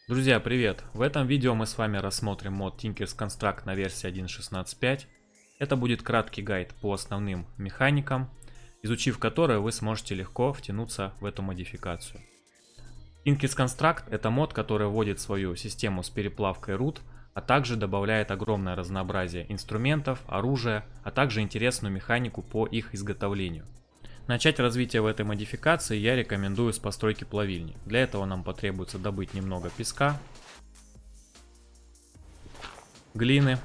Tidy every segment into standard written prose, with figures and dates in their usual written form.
Друзья, привет! В этом видео мы с вами рассмотрим мод Tinker's Construct на версии 1.16.5. Это будет краткий гайд по основным механикам, изучив которые вы сможете легко втянуться в эту модификацию. Tinker's Construct — это мод, который вводит свою систему с переплавкой root, а также добавляет огромное разнообразие инструментов, оружия, а также интересную механику по их изготовлению. Начать развитие в этой модификации я рекомендую с постройки плавильни. Для этого нам потребуется добыть немного песка, глины,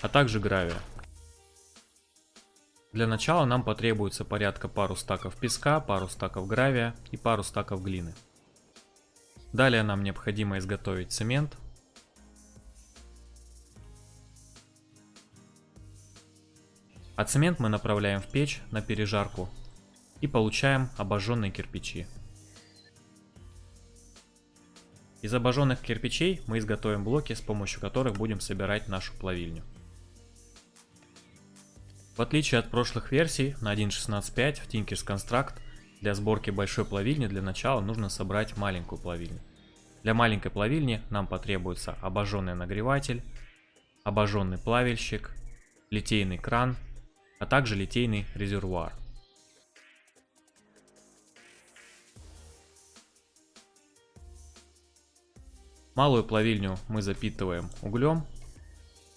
а также гравия. Для начала нам потребуется порядка пару стаков песка, пару стаков гравия и пару стаков глины. Далее нам необходимо изготовить цемент. А цемент мы направляем в печь на пережарку и получаем обожженные кирпичи. Из обожженных кирпичей мы изготовим блоки, с помощью которых будем собирать нашу плавильню. В отличие от прошлых версий, на 1.16.5 в Tinker's Construct для сборки большой плавильни для начала нужно собрать маленькую плавильню. Для маленькой плавильни нам потребуется обожженный нагреватель, обожженный плавильщик, литейный кран, а также литейный резервуар. Малую плавильню мы запитываем углем.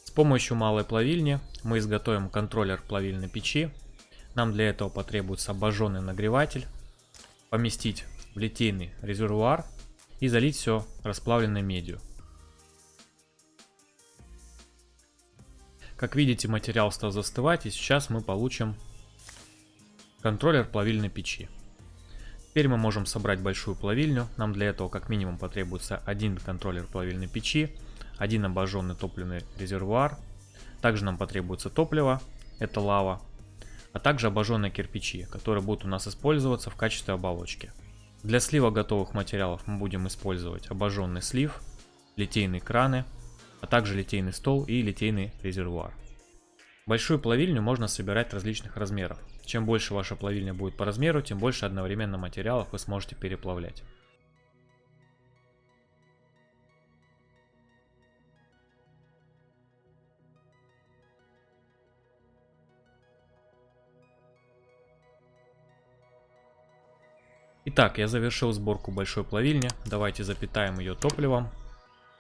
С помощью малой плавильни мы изготовим контроллер плавильной печи. Нам для этого потребуется обожженный нагреватель, поместить в литейный резервуар и залить все расплавленной медью. Как видите, материал стал застывать, и сейчас мы получим контроллер плавильной печи. Теперь мы можем собрать большую плавильню. Нам для этого как минимум потребуется один контроллер плавильной печи, один обожженный топливный резервуар. Также нам потребуется топливо, это лава, а также обожженные кирпичи, которые будут у нас использоваться в качестве оболочки. Для слива готовых материалов мы будем использовать обожженный слив, литейные краны, а также литейный стол и литейный резервуар. Большую плавильню можно собирать различных размеров. Чем больше ваша плавильня будет по размеру, тем больше одновременно материалов вы сможете переплавлять. Итак, я завершил сборку большой плавильни. Давайте запитаем ее топливом.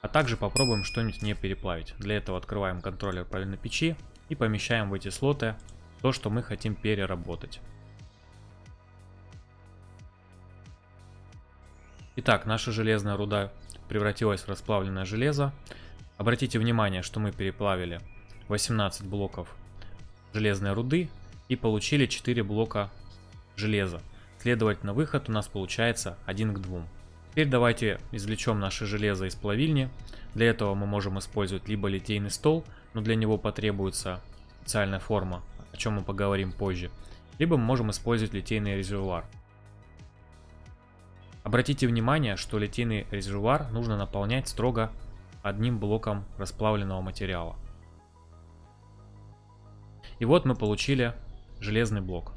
А также попробуем что-нибудь не переплавить. Для этого открываем контроллер плавильной печи и помещаем в эти слоты то, что мы хотим переработать. Итак, наша железная руда превратилась в расплавленное железо. Обратите внимание, что мы переплавили 18 блоков железной руды и получили 4 блока железа. Следовательно, выход у нас получается 1 к 2. Теперь давайте извлечем наше железо из плавильни. Для этого мы можем использовать либо литейный стол, но для него потребуется специальная форма, о чем мы поговорим позже, либо мы можем использовать литейный резервуар. Обратите внимание, что литейный резервуар нужно наполнять строго одним блоком расплавленного материала. И вот мы получили железный блок.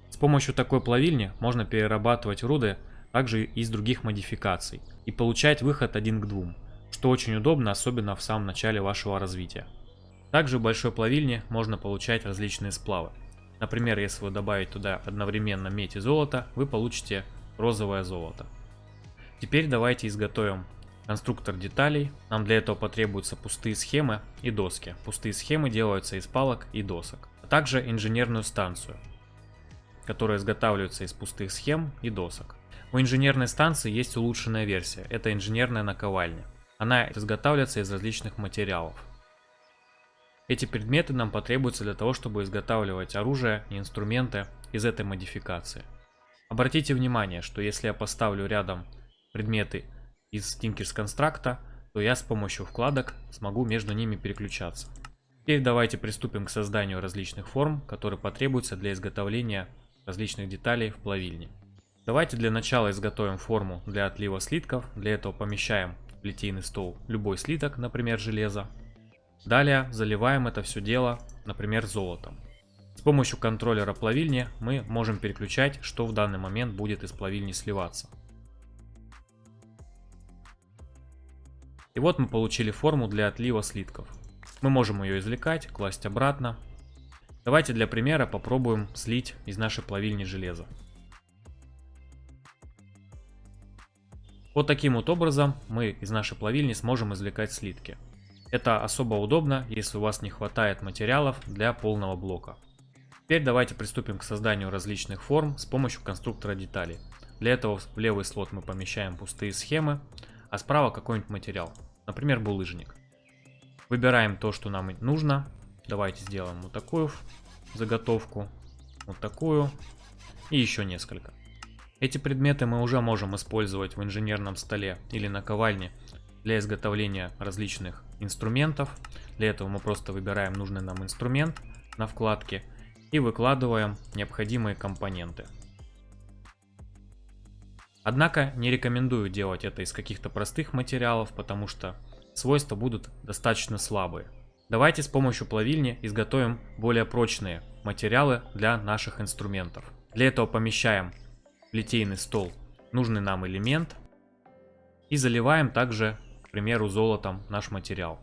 С помощью такой плавильни можно перерабатывать руды также из других модификаций и получать выход 1 к 2, что очень удобно, особенно в самом начале вашего развития. Также в большой плавильне можно получать различные сплавы. Например, если вы добавите туда одновременно медь и золото, вы получите розовое золото. Теперь давайте изготовим конструктор деталей. Нам для этого потребуются пустые схемы и доски. Пустые схемы делаются из палок и досок, а также инженерную станцию, которая изготавливается из пустых схем и досок. У инженерной станции есть улучшенная версия, это инженерная наковальня. Она изготавливается из различных материалов. Эти предметы нам потребуются для того, чтобы изготавливать оружие и инструменты из этой модификации. Обратите внимание, что если я поставлю рядом предметы из Tinker's Construct, то я с помощью вкладок смогу между ними переключаться. Теперь давайте приступим к созданию различных форм, которые потребуются для изготовления различных деталей в плавильне. Давайте для начала изготовим форму для отлива слитков. Для этого помещаем в литейный стол любой слиток, например, железо. Далее заливаем это все дело, например, золотом. С помощью контроллера плавильни мы можем переключать, что в данный момент будет из плавильни сливаться. И вот мы получили форму для отлива слитков. Мы можем ее извлекать, класть обратно. Давайте для примера попробуем слить из нашей плавильни железо. Вот таким вот образом мы из нашей плавильни сможем извлекать слитки. Это особо удобно, если у вас не хватает материалов для полного блока. Теперь давайте приступим к созданию различных форм с помощью конструктора деталей. Для этого в левый слот мы помещаем пустые схемы, а справа какой-нибудь материал, например, булыжник. Выбираем то, что нам нужно. Давайте сделаем вот такую заготовку, вот такую и еще несколько. Эти предметы мы уже можем использовать в инженерном столе или наковальне для изготовления различных инструментов. Для этого мы просто выбираем нужный нам инструмент на вкладке и выкладываем необходимые компоненты. Однако не рекомендую делать это из каких-то простых материалов, потому что свойства будут достаточно слабые. Давайте с помощью плавильни изготовим более прочные материалы для наших инструментов. Для этого помещаем в литейный стол нужный нам элемент и заливаем также, к примеру, золотом наш материал.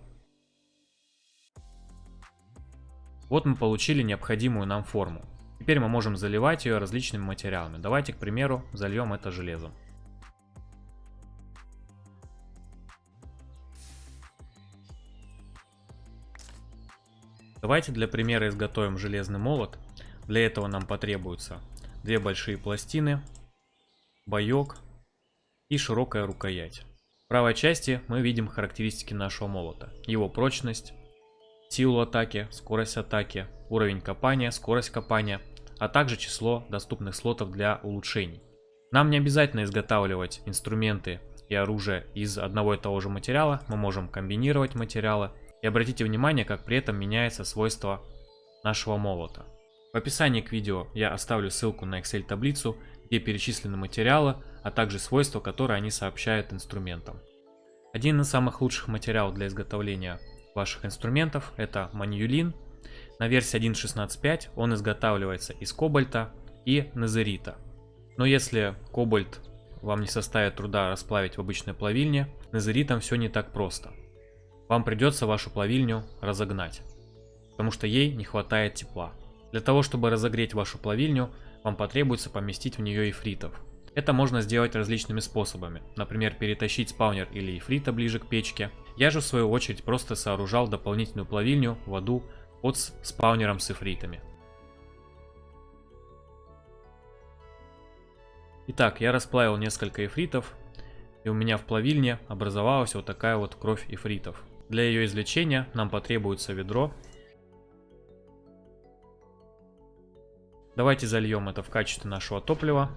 Вот мы получили необходимую нам форму. Теперь мы можем заливать ее различными материалами. Давайте, к примеру, зальем это железом. Давайте для примера изготовим железный молот. Для этого нам потребуются две большие пластины, боек и широкая рукоять. В правой части мы видим характеристики нашего молота. Его прочность, силу атаки, скорость атаки, уровень копания, скорость копания, а также число доступных слотов для улучшений. Нам не обязательно изготавливать инструменты и оружие из одного и того же материала, мы можем комбинировать материалы. И обратите внимание, как при этом меняется свойство нашего молота. В описании к видео я оставлю ссылку на Excel таблицу, где перечислены материалы, а также свойства, которые они сообщают инструментам. Один из самых лучших материалов для изготовления ваших инструментов — это маньюлин. На версии 1.16.5 он изготавливается из кобальта и незерита. Но если кобальт вам не составит труда расплавить в обычной плавильне, незеритом все не так просто. Вам придется вашу плавильню разогнать, потому что ей не хватает тепла. Для того, чтобы разогреть вашу плавильню, вам потребуется поместить в нее ифритов. Это можно сделать различными способами, например, перетащить спаунер или ифрита ближе к печке. Я же в свою очередь просто сооружал дополнительную плавильню в аду под спаунером с ифритами. Итак, я расплавил несколько ифритов, и у меня в плавильне образовалась вот такая вот кровь ифритов. Для ее извлечения нам потребуется ведро. Давайте зальем это в качестве нашего топлива.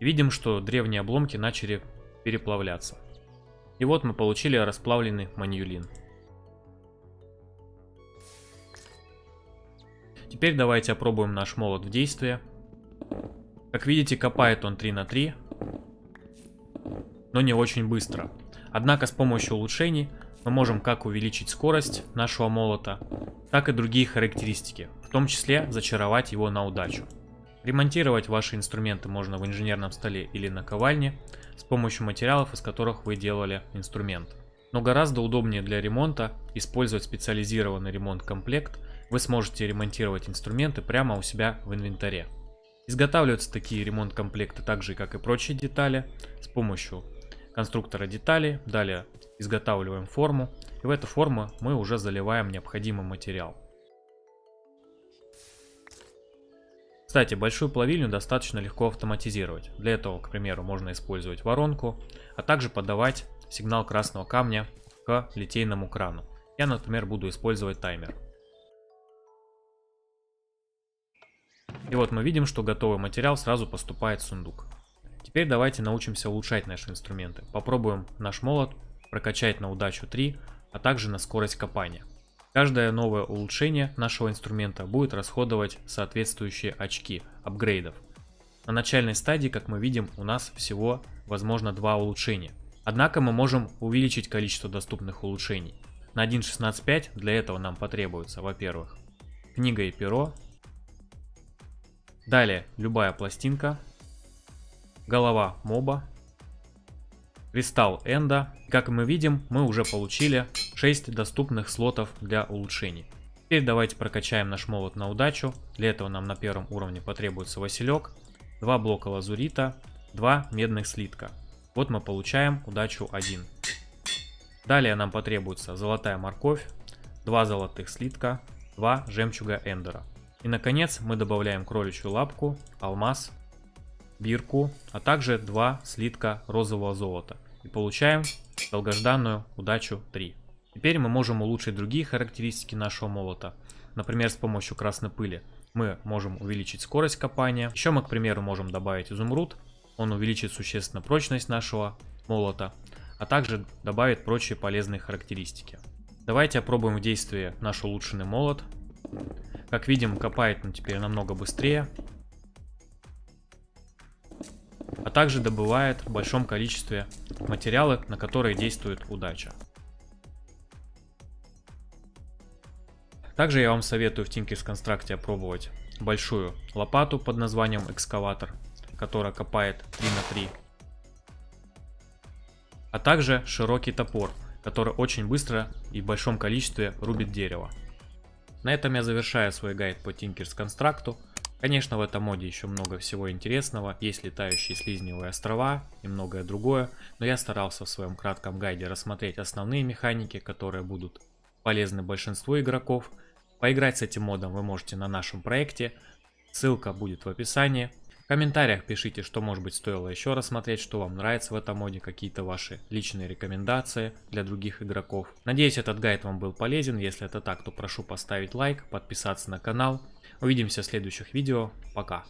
Видим, что древние обломки начали переплавляться. И вот мы получили расплавленный маньюлин. Теперь давайте опробуем наш молот в действии. Как видите, копает он 3 на 3, но не очень быстро. Однако с помощью улучшений мы можем как увеличить скорость нашего молота, так и другие характеристики, в том числе зачаровать его на удачу. Ремонтировать ваши инструменты можно в инженерном столе или наковальне с помощью материалов, из которых вы делали инструмент. Но гораздо удобнее для ремонта использовать специализированный ремонт-комплект. Вы сможете ремонтировать инструменты прямо у себя в инвентаре. Изготавливаются такие ремонт-комплекты так же, как и прочие детали, с помощью конструктора деталей. Далее изготавливаем форму, и в эту форму мы уже заливаем необходимый материал. Кстати, большую плавильню достаточно легко автоматизировать. Для этого, к примеру, можно использовать воронку, а также подавать сигнал красного камня к литейному крану. Я, например, буду использовать таймер. И вот мы видим, что готовый материал сразу поступает в сундук. Теперь давайте научимся улучшать наши инструменты. Попробуем наш молот прокачать на удачу 3, а также на скорость копания. Каждое новое улучшение нашего инструмента будет расходовать соответствующие очки апгрейдов. На начальной стадии, как мы видим, у нас всего возможно 2 улучшения. Однако мы можем увеличить количество доступных улучшений. На 1.16.5 для этого нам потребуется, во-первых, книга и перо. Далее любая пластинка, голова моба, кристалл энда. Как мы видим, мы уже получили 6 доступных слотов для улучшений. Теперь давайте прокачаем наш молот на удачу. Для этого нам на первом уровне потребуется василек, 2 блока лазурита, 2 медных слитка. Вот мы получаем удачу 1. Далее нам потребуется золотая морковь, 2 золотых слитка, 2 жемчуга эндера. И наконец мы добавляем кроличью лапку, алмаз, бирку, а также 2 слитка розового золота. И получаем долгожданную удачу 3. Теперь мы можем улучшить другие характеристики нашего молота. Например, с помощью красной пыли мы можем увеличить скорость копания. Еще мы, к примеру, можем добавить изумруд. Он увеличит существенно прочность нашего молота, а также добавит прочие полезные характеристики. Давайте опробуем в действии наш улучшенный молот. Как видим, копает он теперь намного быстрее, а также добывает в большом количестве материалы, на которые действует удача. Также я вам советую в Tinker's Construct опробовать большую лопату под названием экскаватор, которая копает 3 на 3. А также широкий топор, который очень быстро и в большом количестве рубит дерево. На этом я завершаю свой гайд по Tinker's Construct. Конечно, в этом моде еще много всего интересного, есть летающие слизневые острова и многое другое, но я старался в своем кратком гайде рассмотреть основные механики, которые будут полезны большинству игроков. Поиграть с этим модом вы можете на нашем проекте, ссылка будет в описании. В комментариях пишите, что, может быть, стоило еще рассмотреть, что вам нравится в этом моде, какие-то ваши личные рекомендации для других игроков. Надеюсь, этот гайд вам был полезен. Если это так, то прошу поставить лайк, подписаться на канал. Увидимся в следующих видео. Пока.